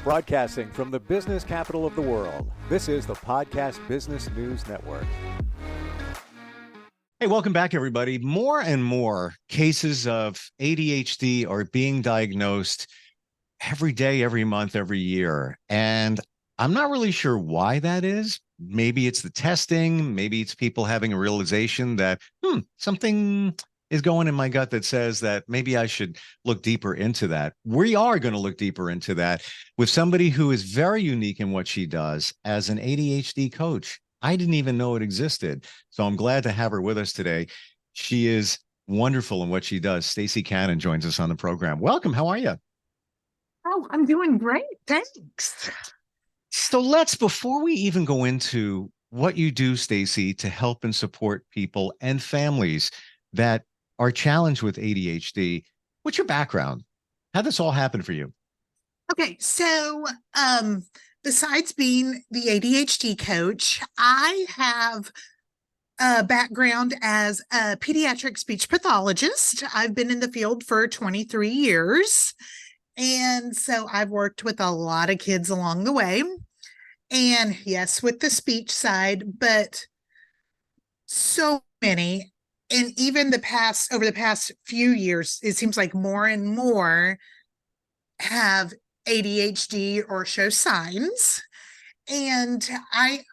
Broadcasting from the business capital of the world, this is the Podcast Business News Network. Hey, welcome back, everybody. More and more cases of ADHD are being diagnosed every day, every month, every year. And I'm not really sure why that is. Maybe it's the testing. Maybe it's people having a realization that something is going in my gut that says that maybe I should look deeper into that. We are going to look deeper into that with somebody who is very unique in what she does as an ADHD coach. I didn't even know it existed. So I'm glad to have her with us today. She is wonderful in what she does. Stacey Cannon joins us on the program. Welcome. How are you? Oh, I'm doing great. Thanks. So before we even go into what you do, Stacey, to help and support people and families that are challenged with ADHD, what's your background? How'd this all happen for you? Okay, so besides being the ADHD coach, I have a background as a pediatric speech pathologist. I've been in the field for 23 years. And so I've worked with a lot of kids along the way. And yes, with the speech side, but so many. And even over the past few years, it seems like more and more have ADHD or show signs. And I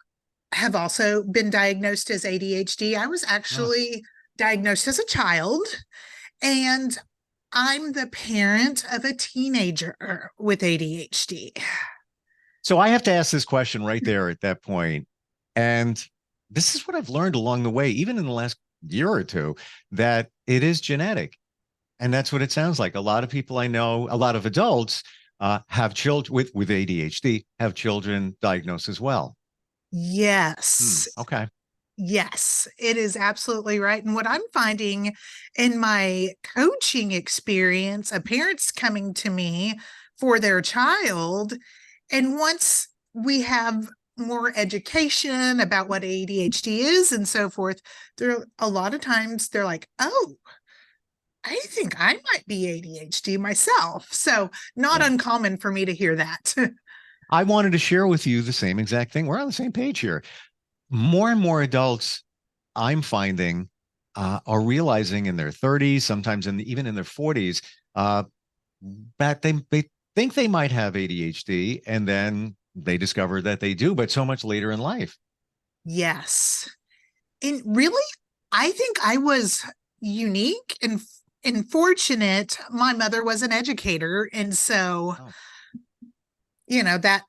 have also been diagnosed as ADHD. I was actually diagnosed as a child, and I'm the parent of a teenager with ADHD. So I have to ask this question right there at that point. And this is what I've learned along the way, even in the last year or two, that it is genetic. And that's what it sounds like. A lot of people I know, a lot of adults have children with ADHD, have children diagnosed as well. Yes. Okay. Yes, it is absolutely right. And what I'm finding in my coaching experience, of parents coming to me for their child, and once we have more education about what ADHD is and so forth, a lot of times they're like, oh, I think I might be ADHD myself. So not uncommon for me to hear that. I wanted to share with you the same exact thing. We're on the same page here. More and more adults I'm finding are realizing in their 30s, sometimes even in their 40s, that they think they might have ADHD, and then they discover that they do, but so much later in life. Yes. And really, I think I was unique and fortunate. My mother was an educator, and so that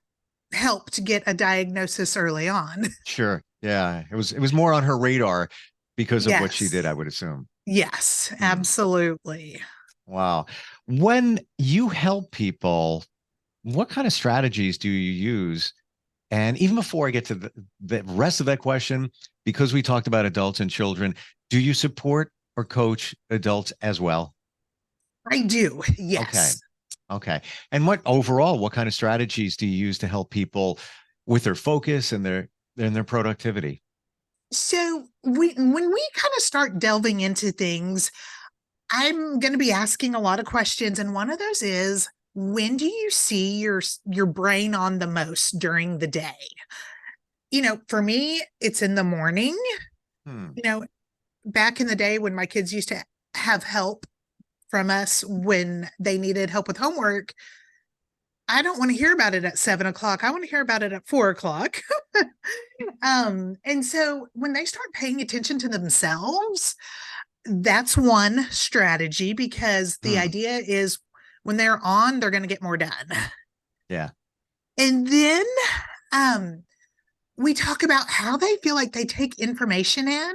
helped get a diagnosis early on. Sure. Yeah. It was more on her radar because of what she did, I would assume. Yes, absolutely. Wow. When you help people, what kind of strategies do you use? And even before I get to the rest of that question, because we talked about adults and children, do you support or coach adults as well? I do. Yes. Okay. And what kind of strategies do you use to help people with their focus and their productivity? So when we kind of start delving into things, I'm going to be asking a lot of questions. And one of those is, when do you see your brain on the most during the day? For me, it's in the morning. Back in the day when my kids used to have help from us when they needed help with homework, I don't want to hear about it at 7 o'clock. I want to hear about it at 4 o'clock. And so when they start paying attention to themselves, that's one strategy, because the idea is when they're on, they're going to get more done. Yeah. And then we talk about how they feel like they take information in.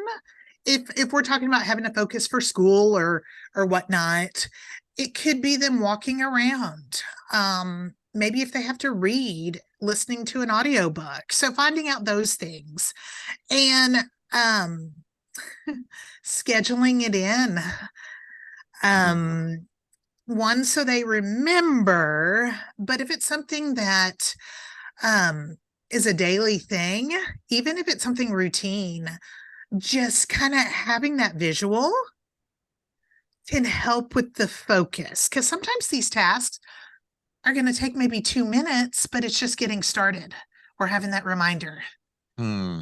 If we're talking about having a focus for school or whatnot, it could be them walking around. Maybe if they have to read, listening to an audiobook. So finding out those things and scheduling it in. One, so they remember, but if it's something that is a daily thing, even if it's something routine, just kind of having that visual can help with the focus. Because sometimes these tasks are going to take maybe 2 minutes, but it's just getting started or having that reminder. Hmm.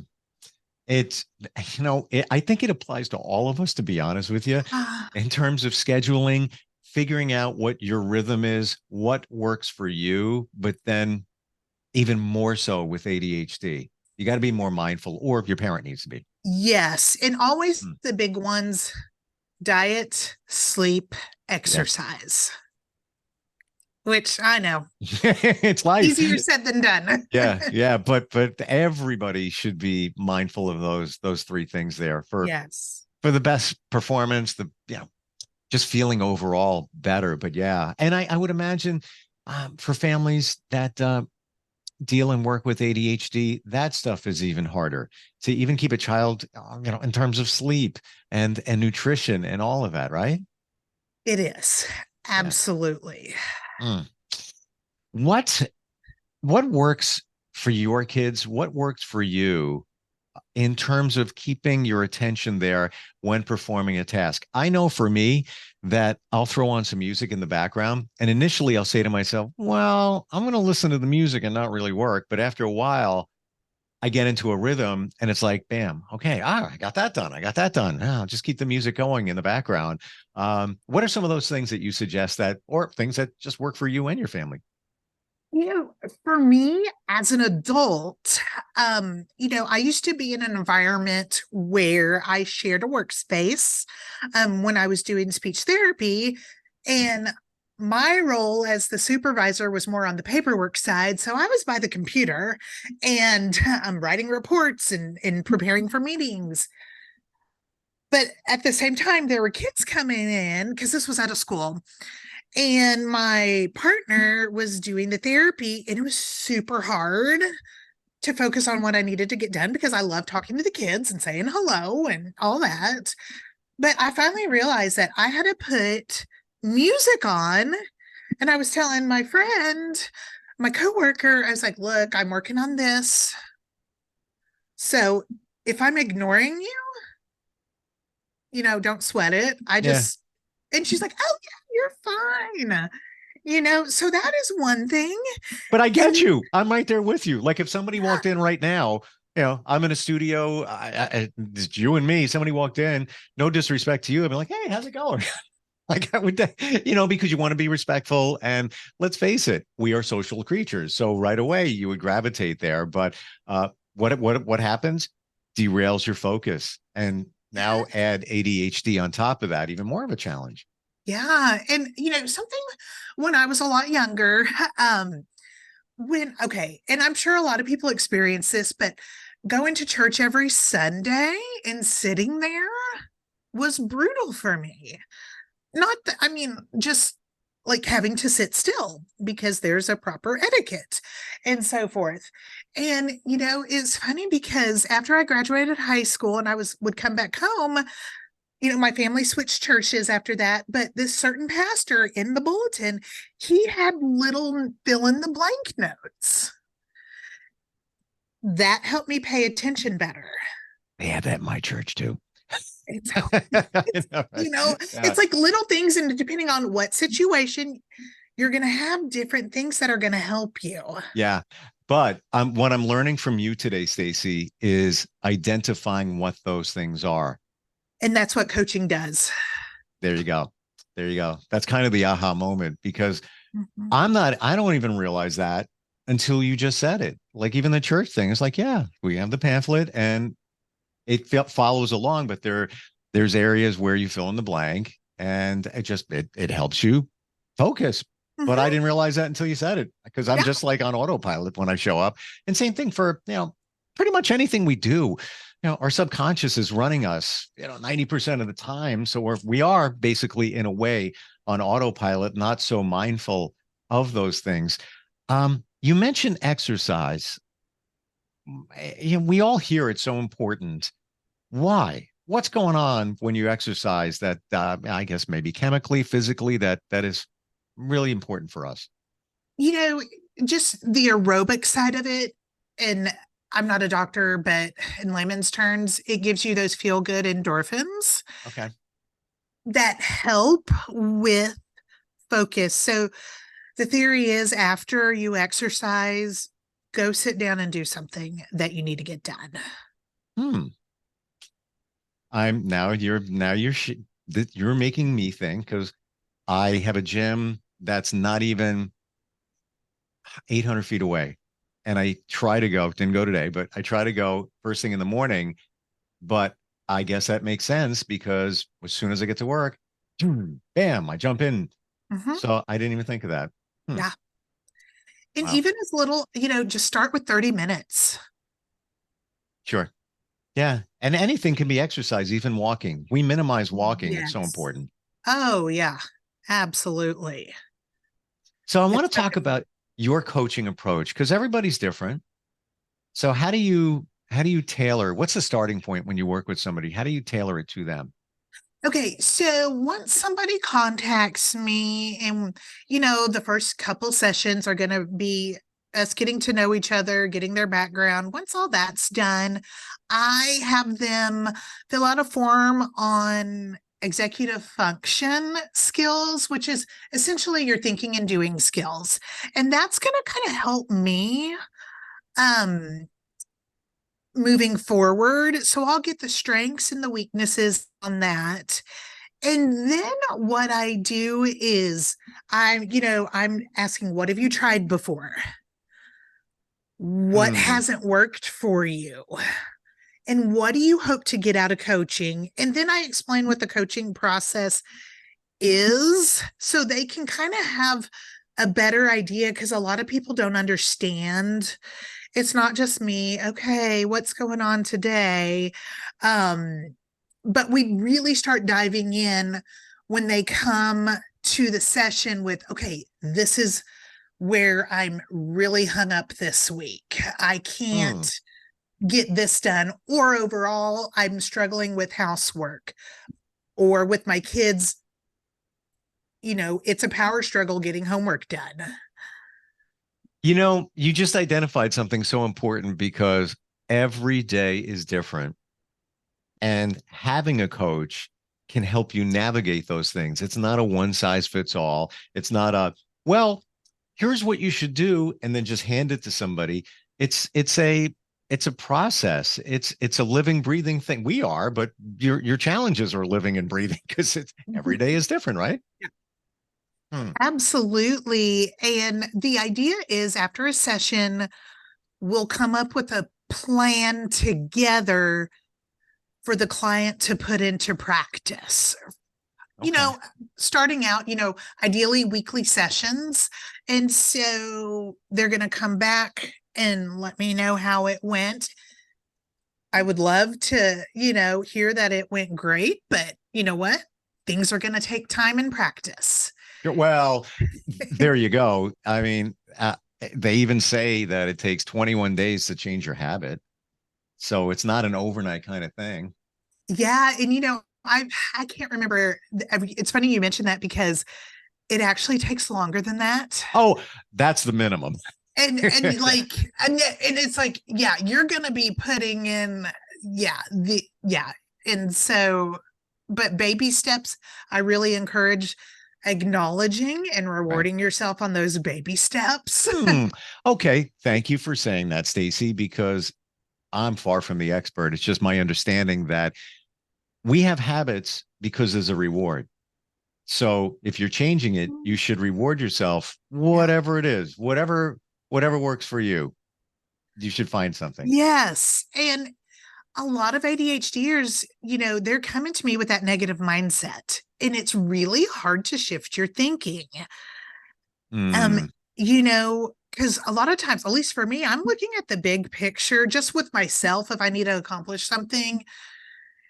It's, I think it applies to all of us, to be honest with you, Ah, in terms of scheduling, figuring out what your rhythm is, what works for you, but then even more so with ADHD. You got to be more mindful, or if your parent needs to be. yes. And always Mm. the big ones: diet, sleep, Yep. exercise, which I know It's life. easier said than done. Yeah, yeah, but everybody should be mindful of those three things there Yes. for the best performance, the just feeling overall better. But yeah, and I would imagine for families that deal and work with ADHD, that stuff is even harder to even keep a child, in terms of sleep and nutrition and all of that, right? It is. Yeah. Absolutely. Mm. What what works for your kids? What works for you in terms of keeping your attention there when performing a task? I know for me that I'll throw on some music in the background, and initially I'll say to myself, well, I'm going to listen to the music and not really work. But after a while, I get into a rhythm and it's like, bam, okay, I got that done. I got that done. I'll just keep the music going in the background. What are some of those things that you suggest that, or things that just work for you and your family? You know, for me as an adult, I used to be in an environment where I shared a workspace when I was doing speech therapy. And my role as the supervisor was more on the paperwork side. So I was by the computer and I'm writing reports and preparing for meetings. But at the same time, there were kids coming in because this was at a school, and my partner was doing the therapy, and it was super hard to focus on what I needed to get done because I love talking to the kids and saying hello and all that. But I finally realized that I had to put music on. And I was telling my friend, my coworker, I was like, look, I'm working on this. So if I'm ignoring you, don't sweat it. Yeah, And she's like, oh, yeah, you're fine. So that is one thing. but I get And you. I'm right there with you. Like if somebody walked in right now, I'm in a studio, it's you and me. Somebody walked in, no disrespect to you. I'd be like, hey, how's it going? Like I would, because you want to be respectful. And let's face it, we are social creatures. So right away you would gravitate there. But what happens? Derails your focus. And now add ADHD on top of that, even more of a challenge. yeah, and something when I was a lot younger, and I'm sure a lot of people experience this, but going to church every Sunday and sitting there was brutal for me. Not that, I mean, just like having to sit still because there's a proper etiquette and so forth. And it's funny because after I graduated high school and I would come back home, my family switched churches after that, but this certain pastor in the bulletin, he had little fill in the blank notes. That helped me pay attention better. They have that in my church too. It's, I know, right? Yeah. it's like little things, and depending on what situation, you're going to have different things that are going to help you. Yeah. But what I'm learning from you today, Stacey, is identifying what those things are. And that's what coaching does. There you go. There you go. That's kind of the aha moment because Mhm. I don't even realize that until you just said it. Like even the church thing is like, yeah, we have the pamphlet and it follows along, but there's areas where you fill in the blank and it helps you focus. But I Mhm. didn't realize that until you said it because I'm Yeah. just like on autopilot when I show up. And same thing for, pretty much anything we do. Our subconscious is running us, 90% of the time. So we are basically in a way on autopilot, not so mindful of those things. You mentioned exercise. We all hear it's so important. Why? What's going on when you exercise that I guess maybe chemically, physically that is really important for us? you know, just the aerobic side of it. And I'm not a doctor, but in layman's terms, it gives you those feel good endorphins Okay. that help with focus. So The theory is after you exercise, go sit down and do something that you need to get done. Hmm. I'm now you're making me think because I have a gym that's not even 800 feet away. And I try to go, didn't go today, but I try to go first thing in the morning. But I guess that makes sense because as soon as I get to work, bam, I jump in. Mhm. So I didn't even think of that. Hmm. Yeah. And Wow. even as little, just start with 30 minutes. Sure. Yeah. And anything can be exercise, even walking. We minimize walking. It's so Yes. important. Oh, yeah. Absolutely. So I want It's to talk about your coaching approach because everybody's different. So how do you tailor? What's the starting point when you work with somebody? How do you tailor it to them? Okay, so once somebody contacts me, and the first couple sessions are going to be us getting to know each other, getting their background. Once all that's done, I have them fill out a form on executive function skills, which is essentially your thinking and doing skills. And that's going to kind of help me um moving forward. So I'll get the strengths and the weaknesses on that. And then what I do is I'm asking, what have you tried before? What Hmm. hasn't worked for you? And what do you hope to get out of coaching? And then I explain what the coaching process is so they can kind of have a better idea because a lot of people don't understand. It's not just me. Okay, what's going on today? Um, but we really start diving in when they come to the session with, okay, this is where I'm really hung up this week. I Hmm. can't get this done, or overall, I'm struggling with housework or with my kids. It's a power struggle getting homework done. You just identified something so important because every day is different. And having a coach can help you navigate those things. It's not a one size fits all. It's not well, here's what you should do, and then just hand it to somebody. It's a process. It's a living, breathing thing. We are, but your challenges are living and breathing because it's every day is different, right? Hmm. Absolutely. And the idea is after a session, we'll come up with a plan together for the client to put into practice. You Okay. know, starting out, ideally weekly sessions. And so they're going to come back and let me know how it went. I would love to, hear that it went great, but you know what? Things are going to take time and practice. Well, there you go. I mean, they even say that it takes 21 days to change your habit. So it's not an overnight kind of thing. Yeah, and I can't remember. It's funny you mentioned that because it actually takes longer than that. Oh, that's the minimum. And like and it's like, yeah, you're gonna be putting in, yeah. And so, but baby steps, I really encourage acknowledging and Right. rewarding yourself on those baby steps. Hmm. Okay. Thank you for saying that, Stacey, because I'm far from the expert. It's just my understanding that we have habits because there's a reward. So if you're changing it, you should reward yourself, Yeah. whatever it is, whatever works for you. You should find something. Yes. And a lot of ADHDers, they're coming to me with that negative mindset, and it's really hard to shift your thinking. Um, Hmm. because a lot of times, at least for me, I'm looking at the big picture just with myself if I need to accomplish something.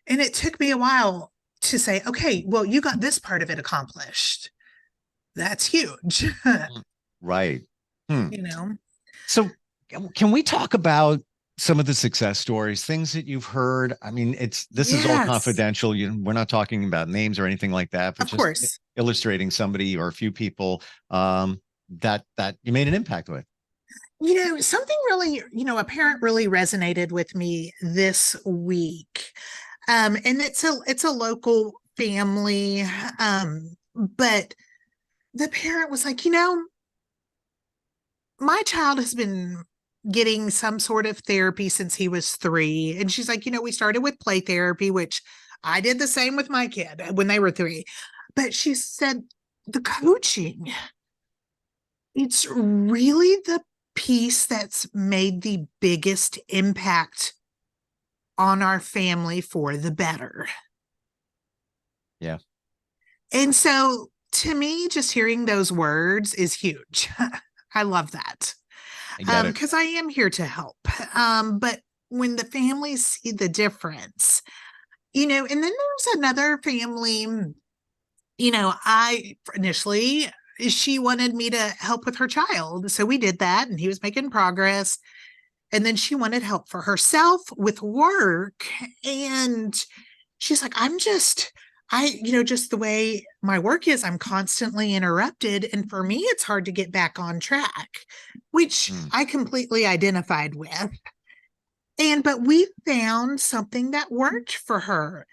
And it took me a while to say, okay, well, you got this part of it accomplished. That's huge. Right. Hmm. you know? So can we talk about some of the success stories, things that you've heard? I mean, this is all Yes, confidential. We're not talking about names or anything like that, but of just course. illustrating somebody or a few people that you made an impact with. Something really, a parent really resonated with me this week. And it's a local family. But the parent was like, my child has been getting some sort of therapy since he was 3. And she's like, we started with play therapy, which I did the same with my kid when they were 3. But she said the coaching, it's really the piece that's made the biggest impact on our family for the better. Yeah. And so to me, just hearing those words is huge. I love that. I get it. Because I am here to help. But when the families see the difference, and then there's another family, I initially, she wanted me to help with her child. So we did that and he was making progress. And then she wanted help for herself with work. And she's like, just the way my work is, I'm constantly interrupted. And for me, it's hard to get back on track, which I completely identified with. But we found something that worked for her.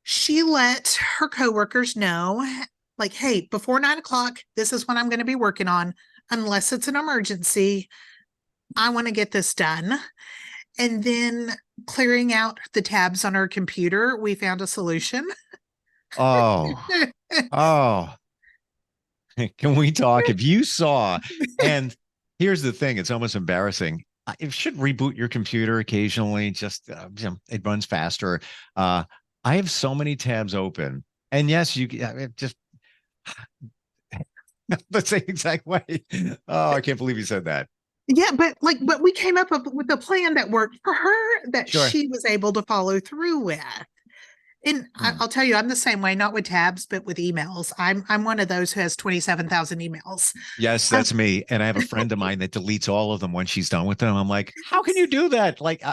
She let her coworkers know, like, hey, before 9 o'clock, this is what I'm going to be working on. Unless it's an emergency, I want to get this done. And then clearing out the tabs on her computer, we found a solution. Oh, oh, can we talk? If you saw, and here's the thing, it's almost embarrassing. It should reboot your computer occasionally. Just it runs faster. I have so many tabs open, and yes, just the same exact way. Oh, I can't believe you said that. Yeah, but we came up with a plan that worked for her that Sure. she was able to follow through with. And I'll tell you, I'm the same way, not with tabs, but with emails. I'm one of those who has 27,000 emails. Yes, that's me. And I have a friend of mine that deletes all of them when she's done with them. I'm like, how can you do that? Like,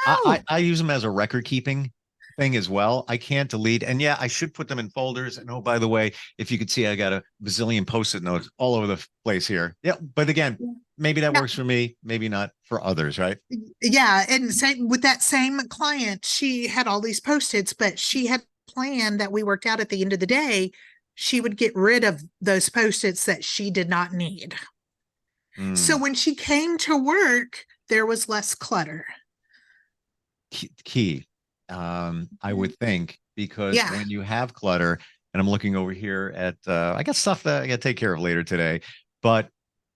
I use them as a record keeping thing as well. I can't delete. And yeah, I should put them in folders. And oh, by the way, if you could see, I got a bazillion post-it notes all over the place here. Yeah. But again, maybe that works for me, maybe not for others, right? Yeah. And same with that same client, she had all these post-its, but she had planned that we worked out at the end of the day, she would get rid of those post-its that she did not need. So when she came to work, there was less clutter. Key. I would think, because when you have clutter, and I'm looking over here at I got stuff that I got to take care of later today, but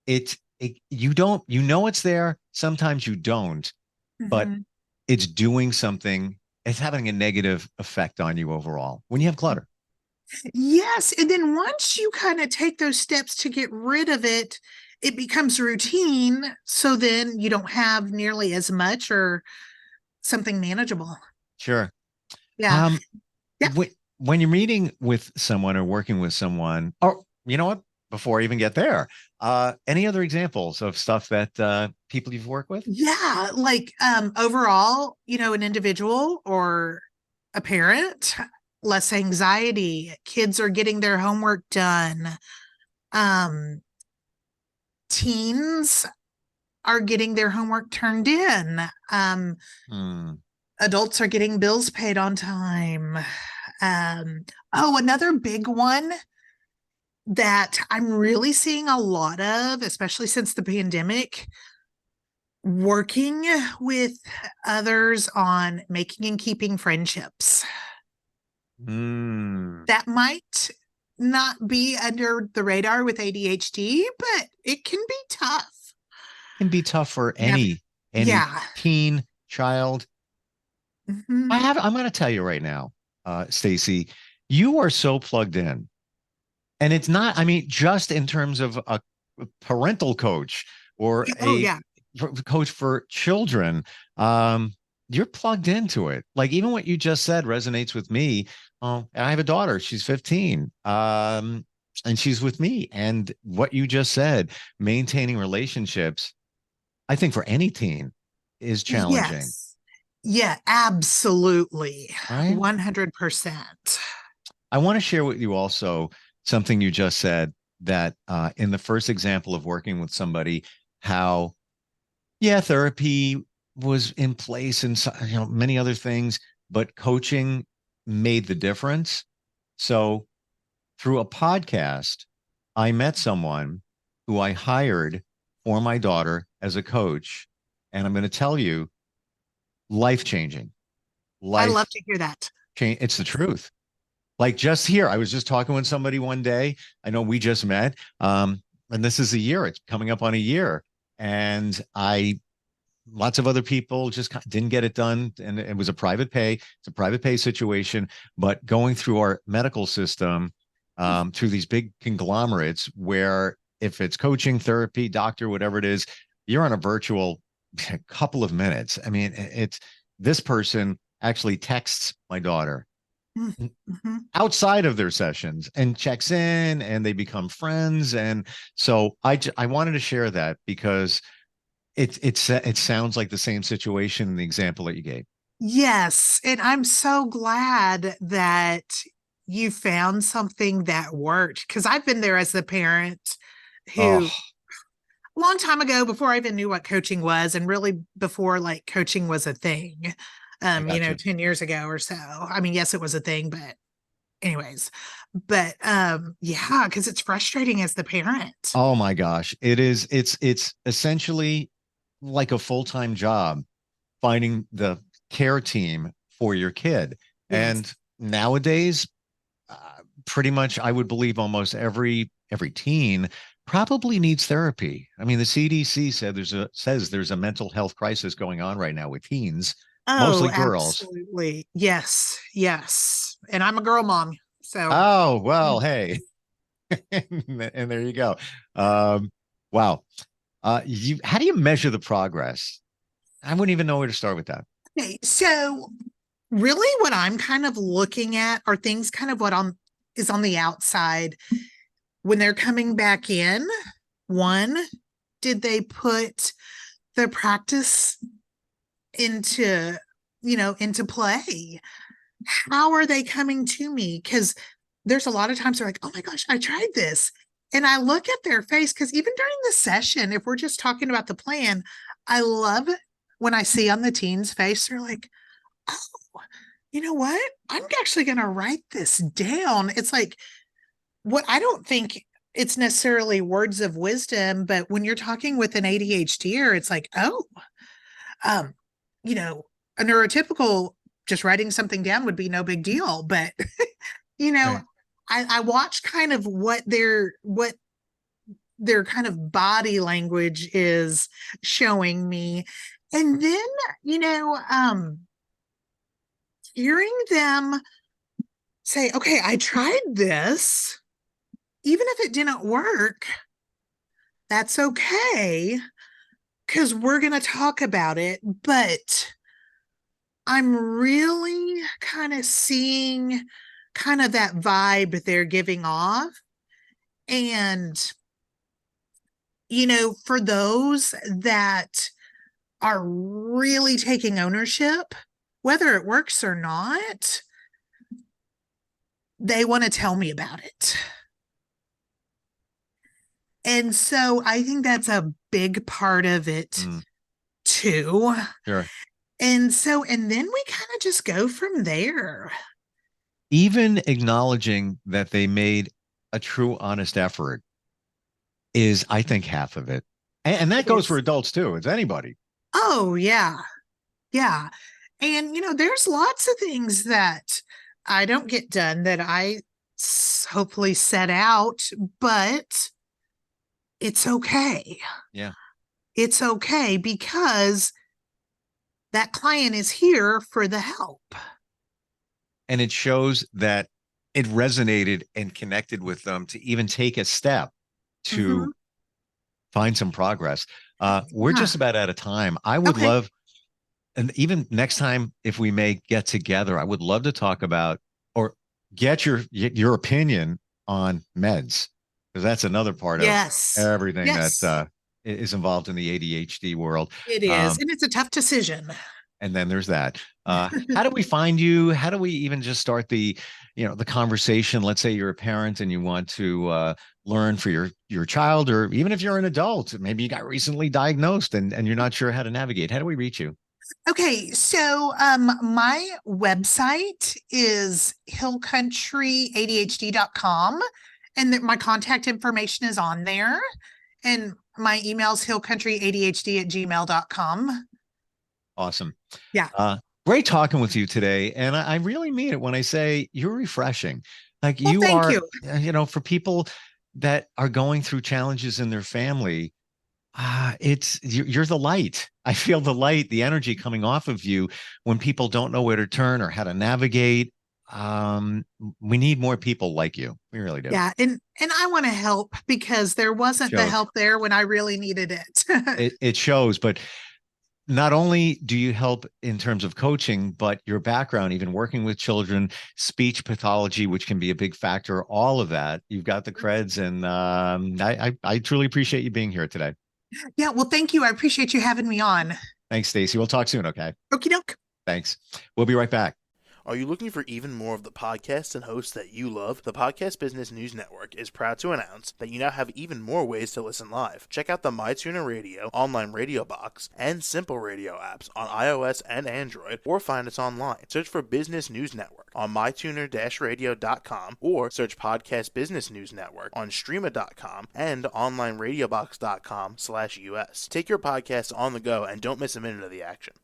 you know it's there. Sometimes you don't, but it's doing something. It's having a negative effect on you overall when you have clutter. Yes. And then once you kind of take those steps to get rid of it, it becomes routine. So then you don't have nearly as much or something manageable. Sure. Yeah. When you're meeting with someone or working with someone, or you know what, before I even get there, any other examples of stuff that people you've worked with? Yeah. Like overall, an individual or a parent, less anxiety, kids are getting their homework done. Teens are getting their homework turned in. Adults are getting bills paid on time. Another big one that I'm really seeing a lot of, especially since the pandemic, working with others on making and keeping friendships. That might not be under the radar with ADHD, but it can be tough. It can be tough for any teen, child. I'm going to tell you right now, Stacey, you are so plugged in. And it's not, I mean, just in terms of a parental coach or coach for children, you're plugged into it. Like even what you just said resonates with me. I have a daughter, she's 15, and she's with me. And what you just said, maintaining relationships, I think for any teen is challenging. Yes. Yeah, absolutely. Right? 100%. I want to share with you also something you just said, that in the first example of working with somebody, how, therapy was in place and many other things, but coaching made the difference. So through a podcast, I met someone who I hired for my daughter as a coach. And I'm going to tell you, life changing. I love Life to hear that. change. It's the truth. Like just here, I was just talking with somebody one day. I know we just met. And this is a year. It's coming up on a year. And lots of other people just didn't get it done. And it was a private pay. It's a private pay situation. But going through our medical system, through these big conglomerates where if it's coaching, therapy, doctor, whatever it is, you're on a virtual couple of minutes. I mean, it's this person actually texts my daughter Mm-hmm. outside of their sessions and checks in and they become friends. And so I wanted to share that because it sounds like the same situation in the example that you gave. Yes. And I'm so glad that you found something that worked, because I've been there as the parent who, Oh, a long time ago, before I even knew what coaching was, and really before like coaching was a thing, I got you. 10 years ago or so. I mean, yes, it was a thing, but anyways, yeah, because it's frustrating as the parent. Oh my gosh. It is. It's essentially like a full-time job finding the care team for your kid. Yes. And nowadays, pretty much I would believe almost every teen probably needs therapy. I mean, the CDC says there's a mental health crisis going on right now with teens, Oh, mostly girls. absolutely. Yes. Yes. And I'm a girl mom. So Oh, well, hey. And there you go. Wow. You how do you measure the progress? I wouldn't even know where to start with that. okay, so really what I'm kind of looking at are things kind of is on the outside when they're coming back in. One, did they put the practice into, into play? How are they coming to me? Because there's a lot of times they're like, oh my gosh, I tried this. And I look at their face, because even during the session, if we're just talking about the plan, I love when I see on the teen's face, they're like, oh, you know what? I'm actually going to write this down. It's like, what I don't think it's necessarily words of wisdom, but when you're talking with an ADHDer, it's like, oh, um, a neurotypical just writing something down would be no big deal. But, you know, Right. I watch kind of what their kind of body language is showing me. And then, hearing them say, okay, I tried this, even if it didn't work, that's okay, because we're going to talk about it. But I'm really kind of seeing kind of that vibe they're giving off. And, for those that are really taking ownership, whether it works or not, they want to tell me about it. And so I think that's a big part of it too. Sure. And then we kind of just go from there. Even acknowledging that they made a true honest effort is, I think, half of it. And that goes for adults too. It's anybody. Oh, yeah. Yeah. And, there's lots of things that I don't get done that I hopefully set out, but it's okay. Yeah. It's okay, because that client is here for the help. And it shows that it resonated and connected with them to even take a step to find some progress. We're just about out of time. I would love, and even next time, if we may get together, I would love to talk about or get your opinion on meds, because that's another part of everything that is involved in the ADHD world. It is, and it's a tough decision. And then there's that. How do we find you? How do we even just start the conversation? Let's say you're a parent and you want to learn for your child, or even if you're an adult, maybe you got recently diagnosed and you're not sure how to navigate. How do we reach you? Okay, so my website is hillcountryadhd.com, and my contact information is on there. And My email's hillcountryadhd@gmail.com. Awesome. Yeah. Great talking with you today. And I really mean it when I say you're refreshing. Like Well, you thank are, you. For people that are going through challenges in their family, you're the light. I feel the light, the energy coming off of you when people don't know where to turn or how to navigate. We need more people like you. We really do. Yeah. And I want to help because there wasn't the Shows. help there when I really needed it. It shows, but not only do you help in terms of coaching, but your background, even working with children, speech pathology, which can be a big factor, all of that, you've got the creds. And I truly appreciate you being here today. Yeah. Well, thank you. I appreciate you having me on. Thanks, Stacey. We'll talk soon. Okay. Okie doke. Thanks. We'll be right back. Are you looking for even more of the podcasts and hosts that you love? The Podcast Business News Network is proud to announce that you now have even more ways to listen live. Check out the MyTuner Radio, online radio box, and Simple Radio apps on iOS and Android, or find us online. Search for Business News Network on mytuner-radio.com, or search Podcast Business News Network on streama.com and onlineradiobox.com/US. Take your podcast on the go and don't miss a minute of the action.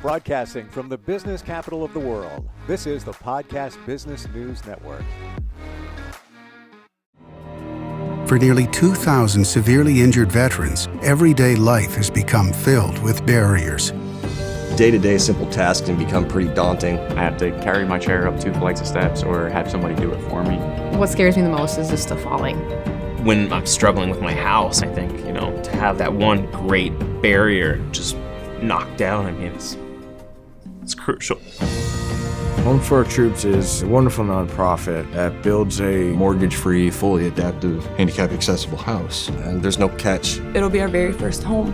Broadcasting from the business capital of the world, this is the Podcast Business News Network. For nearly 2,000 severely injured veterans, everyday life has become filled with barriers. Day-to-day simple tasks can become pretty daunting. I have to carry my chair up 2 flights of steps or have somebody do it for me. What scares me the most is just the falling. When I'm struggling with my house, I think, to have that one great barrier just knocked down, it's crucial. Home for Our Troops is a wonderful nonprofit that builds a mortgage-free, fully adaptive, handicap-accessible house. And there's no catch. It'll be our very first home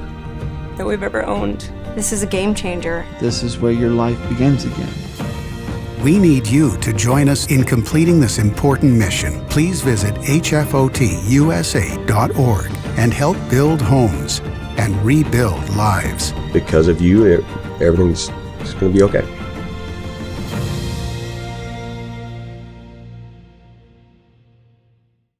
that we've ever owned. This is a game changer. This is where your life begins again. We need you to join us in completing this important mission. Please visit hfotusa.org and help build homes and rebuild lives. Because of you, everything's going to be okay.